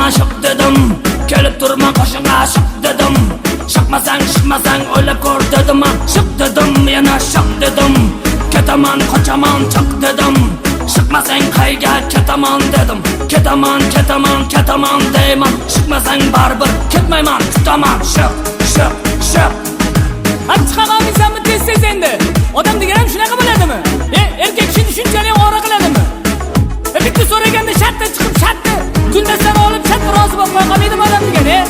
man şık dedim. Kelip durma qoşinga şık dedim. Şıkmasang şıkmasang o'ylab ko'r dedim. Şık dedim yana şık dedim. Ketaman qochaman çık dedim. Şıkmasang qayga ketaman dedim. Ketaman ketaman ketaman deyman. Şıkmasang baribir ketmayman kutaman. Şık şık şık. Chiqamanmisanmi tez endi? Odam degan ham shunaqa bo'ladimi? Erkak kishini shunchalik ovora qiladimi? Bitta so'raganda shartta chiqib shartta. Kundasdan olib shartta rozi bo'lib qo'ya qolmaydimi odam degan,